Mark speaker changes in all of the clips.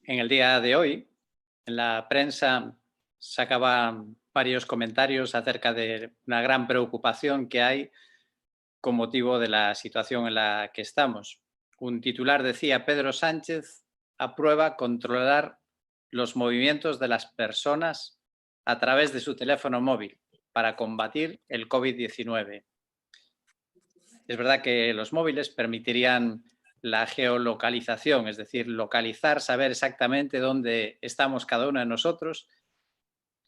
Speaker 1: En el día de hoy, en la prensa sacaban varios comentarios acerca de una gran preocupación que hay con motivo de la situación en la que estamos. Un titular decía: Pedro Sánchez aprueba controlar los movimientos de las personas a través de su teléfono móvil para combatir el COVID-19. Es verdad que los móviles permitirían la geolocalización, es decir, localizar, saber exactamente dónde estamos cada uno de nosotros,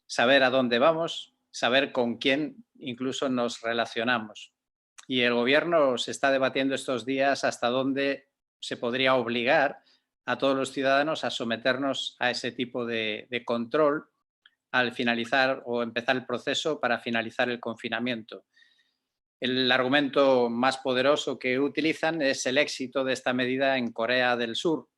Speaker 1: saber a dónde vamos, saber con quién incluso nos relacionamos. Y el gobierno se está debatiendo estos días hasta dónde se podría obligar a todos los ciudadanos a someternos a ese tipo de control al finalizar o empezar el proceso para finalizar el confinamiento. El argumento más poderoso que utilizan es el éxito de esta medida en Corea del Sur.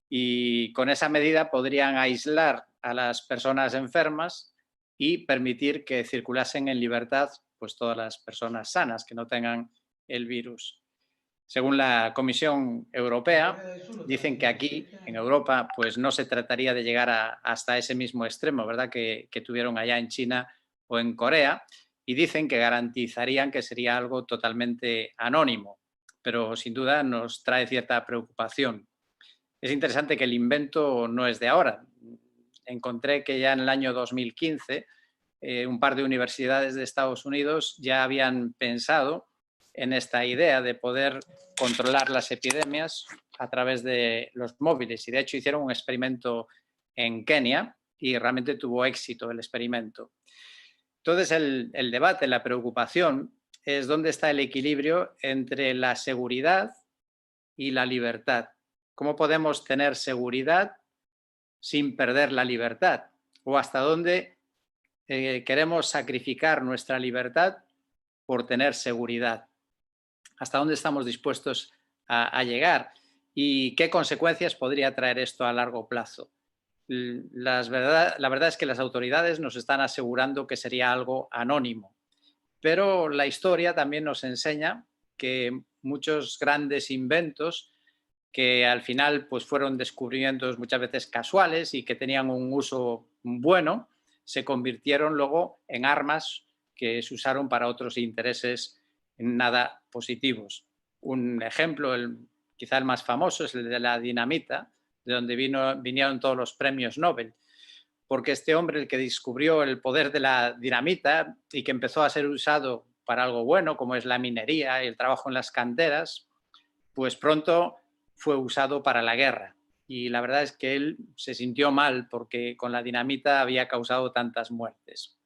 Speaker 1: Y con esa medida podrían aislar a las personas enfermas y permitir que circulasen en libertad pues todas las personas sanas que no tengan el virus. Según la Comisión Europea, dicen que aquí, en Europa, pues no se trataría de llegar hasta ese mismo extremo, ¿verdad?, que tuvieron allá en China o en Corea, y dicen que garantizarían que sería algo totalmente anónimo, pero sin duda nos trae cierta preocupación. Es interesante que el invento no es de ahora. Encontré que ya en el año 2015 un par de universidades de Estados Unidos ya habían pensado en esta idea de poder controlar las epidemias a través de los móviles, y de hecho hicieron un experimento en Kenia y realmente tuvo éxito el experimento. Entonces el debate, la preocupación es dónde está el equilibrio entre la seguridad y la libertad. ¿Cómo podemos tener seguridad sin perder la libertad? ¿O hasta dónde queremos sacrificar nuestra libertad por tener seguridad? ¿Hasta dónde estamos dispuestos a llegar? ¿Y qué consecuencias podría traer esto a largo plazo? La verdad es que las autoridades nos están asegurando que sería algo anónimo, pero la historia también nos enseña que muchos grandes inventos que al final pues fueron descubrimientos muchas veces casuales y que tenían un uso bueno, se convirtieron luego en armas que se usaron para otros intereses nada positivos. Un ejemplo, quizá el más famoso, es el de la dinamita, de donde vinieron todos los premios Nobel, porque este hombre, el que descubrió el poder de la dinamita y que empezó a ser usado para algo bueno, como es la minería y el trabajo en las canteras, pues pronto fue usado para la guerra. Y la verdad es que él se sintió mal porque con la dinamita había causado tantas muertes.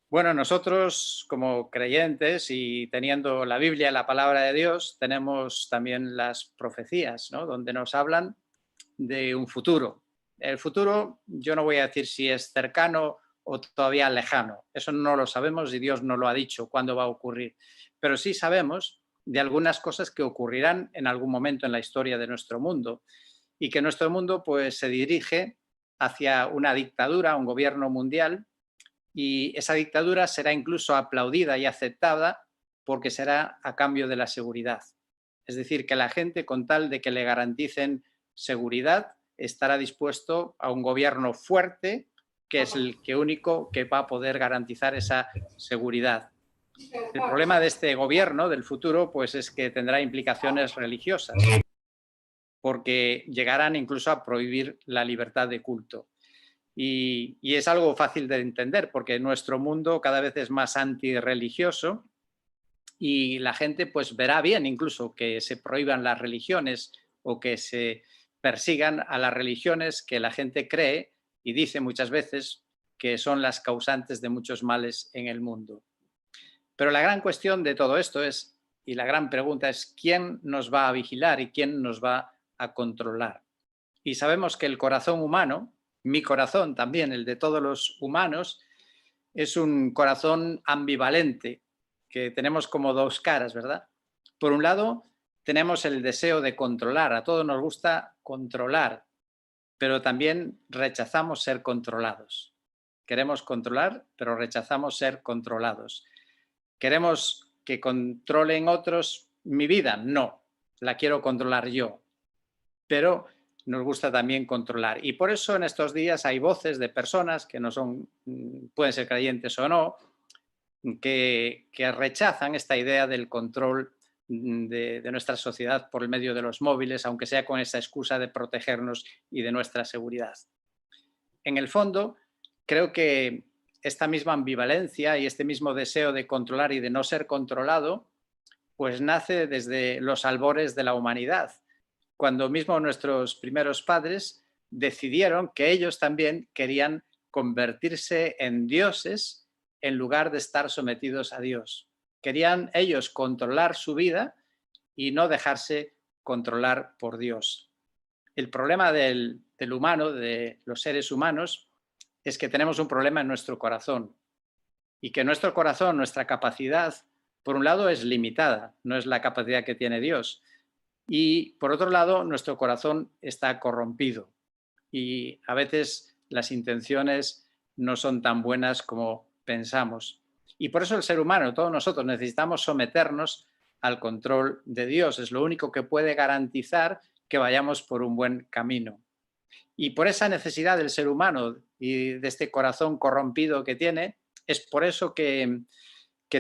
Speaker 1: Bueno, nosotros como creyentes y teniendo la Biblia, la palabra de Dios, tenemos también las profecías, ¿no?, donde nos hablan de un futuro. El futuro, yo no voy a decir si es cercano o todavía lejano. Eso no lo sabemos y Dios no lo ha dicho cuándo va a ocurrir. Pero sí sabemos de algunas cosas que ocurrirán en algún momento en la historia de nuestro mundo, y que nuestro mundo pues se dirige hacia una dictadura, un gobierno mundial, y esa dictadura será incluso aplaudida y aceptada porque será a cambio de la seguridad. Es decir, que la gente, con tal de que le garanticen seguridad, estará dispuesto a un gobierno fuerte, que es el único que va a poder garantizar esa seguridad. El problema de este gobierno del futuro pues es que tendrá implicaciones religiosas, porque llegarán incluso a prohibir la libertad de culto. Y es algo fácil de entender, porque nuestro mundo cada vez es más antirreligioso y la gente pues verá bien incluso que se prohíban las religiones o que se persigan a las religiones que la gente cree y dice muchas veces que son las causantes de muchos males en el mundo. Pero la gran cuestión de todo esto es, y la gran pregunta es, ¿quién nos va a vigilar y quién nos va a controlar? Y sabemos que el corazón humano, mi corazón también, el de todos los humanos, es un corazón ambivalente, que tenemos como dos caras, ¿verdad? Por un lado, tenemos el deseo de controlar, a todos nos gusta controlar, pero también rechazamos ser controlados. Queremos controlar, pero rechazamos ser controlados. ¿Queremos que controlen otros mi vida? No, la quiero controlar yo. Pero nos gusta también controlar. Y por eso en estos días hay voces de personas que no son, pueden ser creyentes o no, que rechazan esta idea del control de nuestra sociedad por el medio de los móviles, aunque sea con esa excusa de protegernos y de nuestra seguridad. En el fondo, creo que esta misma ambivalencia y este mismo deseo de controlar y de no ser controlado, pues nace desde los albores de la humanidad, cuando mismo nuestros primeros padres decidieron que ellos también querían convertirse en dioses en lugar de estar sometidos a Dios. Querían ellos controlar su vida y no dejarse controlar por Dios. El problema del humano, de los seres humanos, es que tenemos un problema en nuestro corazón y que nuestro corazón, nuestra capacidad, por un lado es limitada, no es la capacidad que tiene Dios, y por otro lado nuestro corazón está corrompido y a veces las intenciones no son tan buenas como pensamos. Y por eso el ser humano, todos nosotros, necesitamos someternos al control de Dios. Es lo único que puede garantizar que vayamos por un buen camino. Y por esa necesidad del ser humano y de este corazón corrompido que tiene, es por eso que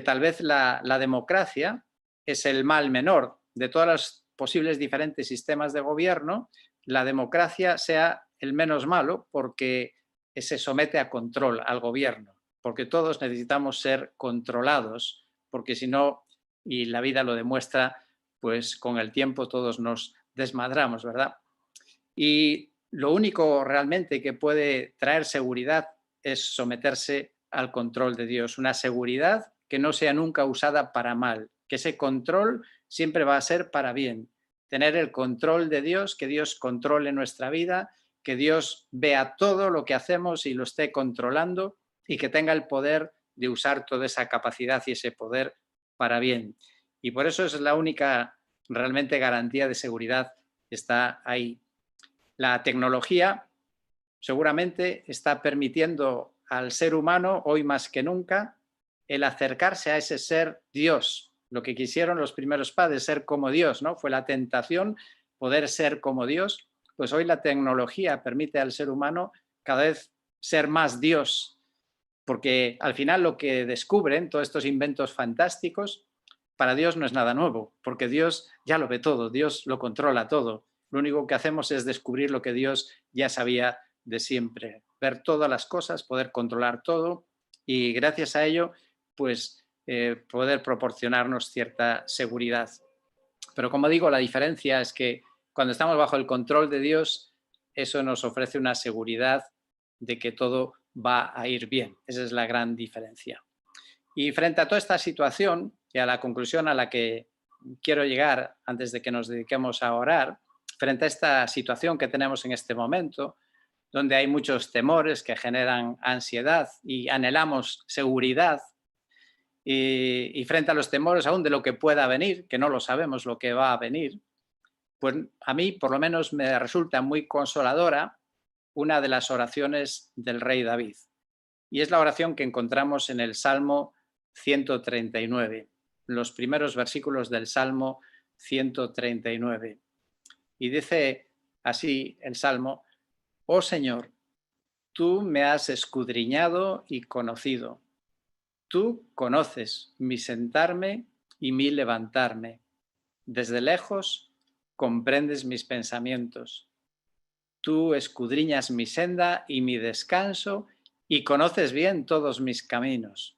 Speaker 1: tal vez la democracia es el mal menor de todos los posibles diferentes sistemas de gobierno. La democracia sea el menos malo porque se somete a control al gobierno, porque todos necesitamos ser controlados, porque si no, y la vida lo demuestra, pues con el tiempo todos nos desmadramos, ¿verdad? Y lo único realmente que puede traer seguridad es someterse al control de Dios, una seguridad que no sea nunca usada para mal, que ese control siempre va a ser para bien. Tener el control de Dios, que Dios controle nuestra vida, que Dios vea todo lo que hacemos y lo esté controlando y que tenga el poder de usar toda esa capacidad y ese poder para bien. Y por eso es la única realmente garantía de seguridad que está ahí. La tecnología seguramente está permitiendo al ser humano, hoy más que nunca, el acercarse a ese ser Dios, lo que quisieron los primeros padres, ser como Dios, ¿no? Fue la tentación, poder ser como Dios. Pues hoy la tecnología permite al ser humano cada vez ser más Dios, porque al final lo que descubren todos estos inventos fantásticos, para Dios no es nada nuevo, porque Dios ya lo ve todo, Dios lo controla todo. Lo único que hacemos es descubrir lo que Dios ya sabía de siempre, ver todas las cosas, poder controlar todo y gracias a ello, pues poder proporcionarnos cierta seguridad. Pero como digo, la diferencia es que cuando estamos bajo el control de Dios, eso nos ofrece una seguridad de que todo va a ir bien. Esa es la gran diferencia. Y frente a toda esta situación y a la conclusión a la que quiero llegar antes de que nos dediquemos a orar, frente a esta situación que tenemos en este momento, donde hay muchos temores que generan ansiedad y anhelamos seguridad, y frente a los temores aún de lo que pueda venir, que no lo sabemos lo que va a venir, pues a mí por lo menos me resulta muy consoladora una de las oraciones del rey David. Y es la oración que encontramos en el Salmo 139, los primeros versículos del Salmo 139. Y dice así el Salmo: Oh Señor, tú me has escudriñado y conocido. Tú conoces mi sentarme y mi levantarme. Desde lejos comprendes mis pensamientos. Tú escudriñas mi senda y mi descanso y conoces bien todos mis caminos.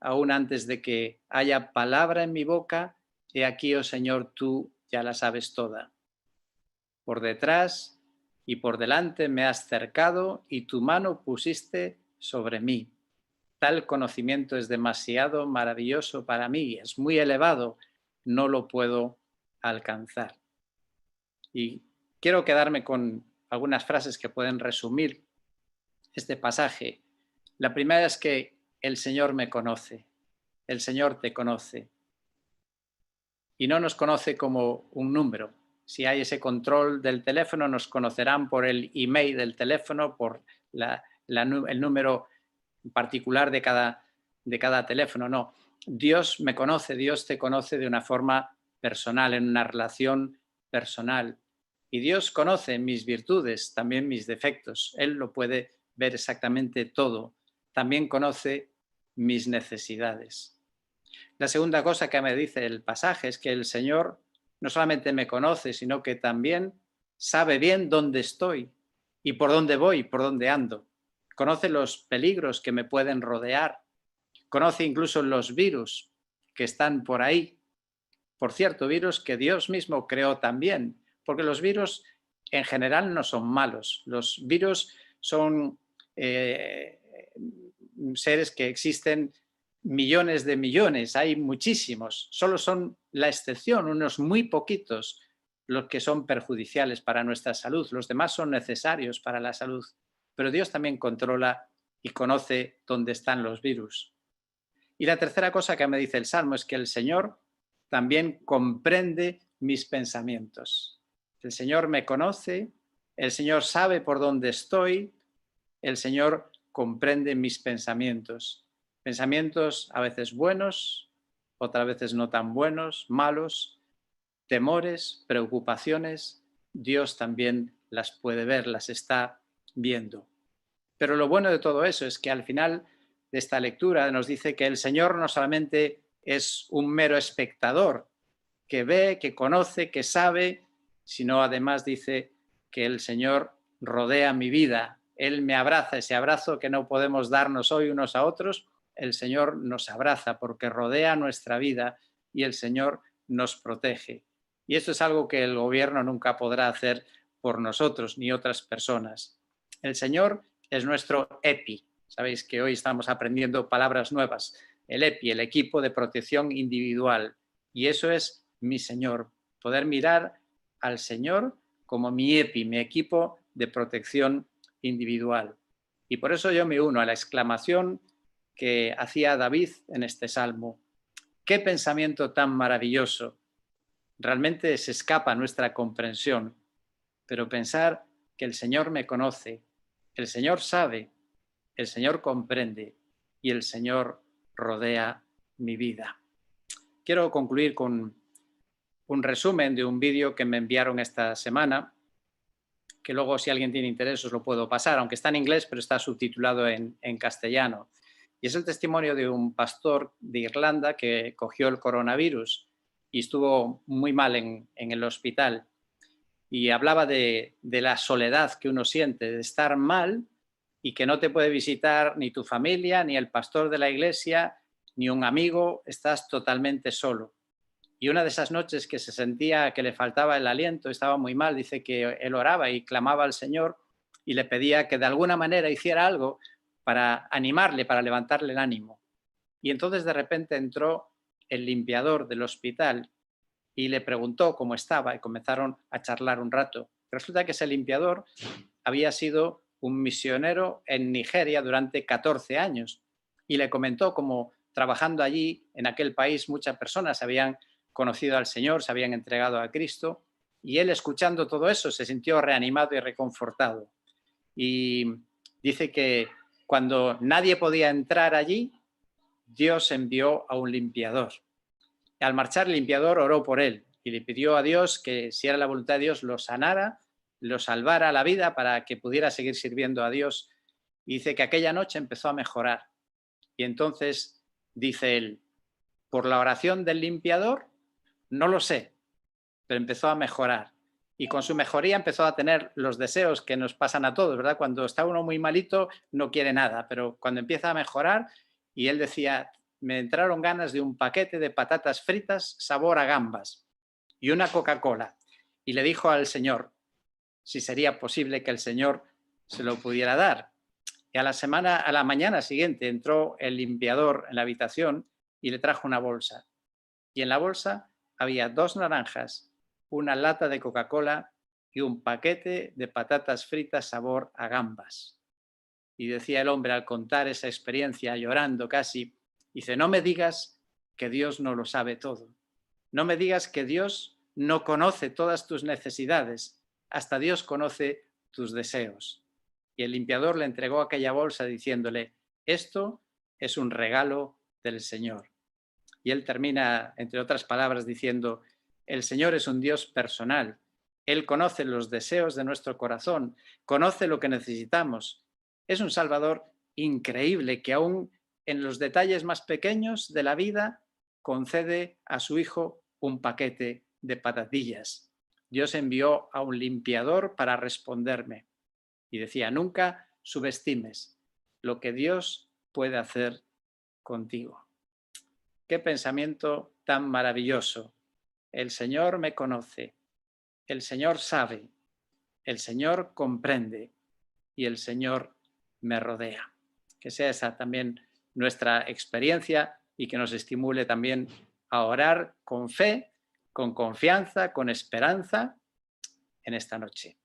Speaker 1: Aún antes de que haya palabra en mi boca, he aquí, oh Señor, tú ya la sabes toda. Por detrás y por delante me has cercado y tu mano pusiste sobre mí. Tal conocimiento es demasiado maravilloso para mí, es muy elevado, no lo puedo alcanzar. Y quiero quedarme con algunas frases que pueden resumir este pasaje. La primera es que el Señor me conoce, el Señor te conoce. Y no nos conoce como un número. Si hay ese control del teléfono, nos conocerán por el email del teléfono, por el número particular de cada teléfono. No, Dios me conoce, Dios te conoce de una forma personal, en una relación personal. Y Dios conoce mis virtudes, también mis defectos. Él lo puede ver exactamente todo. También conoce mis necesidades. La segunda cosa que me dice el pasaje es que el Señor no solamente me conoce, sino que también sabe bien dónde estoy y por dónde voy, por dónde ando. Conoce los peligros que me pueden rodear. Conoce incluso los virus que están por ahí. Por cierto, virus que Dios mismo creó también, porque los virus en general no son malos. Los virus son seres que existen millones de millones, hay muchísimos, solo son la excepción, unos muy poquitos los que son perjudiciales para nuestra salud, los demás son necesarios para la salud, pero Dios también controla y conoce dónde están los virus. Y la tercera cosa que me dice el Salmo es que el Señor también comprende mis pensamientos. El Señor me conoce, el Señor sabe por dónde estoy, el Señor comprende mis pensamientos. Pensamientos a veces buenos, otras veces no tan buenos, malos, temores, preocupaciones. Dios también las puede ver, las está viendo. Pero lo bueno de todo eso es que al final de esta lectura nos dice que el Señor no solamente es un mero espectador que ve, que conoce, que sabe, sino además dice que el Señor rodea mi vida. Él me abraza, ese abrazo que no podemos darnos hoy unos a otros, el Señor nos abraza porque rodea nuestra vida y el Señor nos protege. Y esto es algo que el gobierno nunca podrá hacer por nosotros ni otras personas. El Señor es nuestro EPI. Sabéis que hoy estamos aprendiendo palabras nuevas. El EPI, el equipo de protección individual. Y eso es mi Señor. Poder mirar al Señor como mi EPI, mi equipo de protección individual. Y por eso yo me uno a la exclamación que hacía David en este salmo. ¡Qué pensamiento tan maravilloso! Realmente se escapa a nuestra comprensión, pero pensar que el Señor me conoce, el Señor sabe, el Señor comprende y el Señor rodea mi vida. Quiero concluir con un resumen de un vídeo que me enviaron esta semana, que luego si alguien tiene interés os lo puedo pasar, aunque está en inglés pero está subtitulado en castellano. Y es el testimonio de un pastor de Irlanda que cogió el coronavirus y estuvo muy mal en el hospital. Y hablaba de la soledad que uno siente, de estar mal y que no te puede visitar ni tu familia, ni el pastor de la iglesia, ni un amigo, estás totalmente solo. Y una de esas noches que se sentía que le faltaba el aliento, estaba muy mal, dice que él oraba y clamaba al Señor y le pedía que de alguna manera hiciera algo para animarle, para levantarle el ánimo. Y entonces de repente entró el limpiador del hospital y le preguntó cómo estaba y comenzaron a charlar un rato. Resulta que ese limpiador había sido un misionero en Nigeria durante 14 años y le comentó cómo trabajando allí, en aquel país, muchas personas habían conocido al Señor, se habían entregado a Cristo y él, escuchando todo eso, se sintió reanimado y reconfortado. Y dice que cuando nadie podía entrar allí, Dios envió a un limpiador. Al marchar, el limpiador oró por él y le pidió a Dios que, si era la voluntad de Dios, lo sanara, lo salvara la vida para que pudiera seguir sirviendo a Dios. Y dice que aquella noche empezó a mejorar. Y entonces dice él, por la oración del limpiador, no lo sé, pero empezó a mejorar. Y con su mejoría empezó a tener los deseos que nos pasan a todos, ¿verdad? Cuando está uno muy malito no quiere nada, pero cuando empieza a mejorar, y él decía, me entraron ganas de un paquete de patatas fritas sabor a gambas y una Coca-Cola. Y le dijo al Señor si sería posible que el Señor se lo pudiera dar. Y a la mañana siguiente entró el limpiador en la habitación y le trajo una bolsa. Y en la bolsa había 2 naranjas, una lata de Coca-Cola y un paquete de patatas fritas sabor a gambas. Y decía el hombre al contar esa experiencia, llorando casi, dice, no me digas que Dios no lo sabe todo. No me digas que Dios no conoce todas tus necesidades. Hasta Dios conoce tus deseos. Y el limpiador le entregó aquella bolsa diciéndole, esto es un regalo del Señor. Y él termina, entre otras palabras, diciendo, el Señor es un Dios personal Él conoce los deseos de nuestro corazón, conoce lo que necesitamos. Es un Salvador increíble que aún en los detalles más pequeños de la vida concede a su Hijo un paquete de patatillas. Dios envió a un limpiador para responderme y decía, nunca subestimes lo que Dios puede hacer contigo. Qué pensamiento tan maravilloso. El Señor me conoce, el Señor sabe, el Señor comprende y el Señor me rodea. Que sea esa también nuestra experiencia y que nos estimule también a orar con fe, con confianza, con esperanza en esta noche.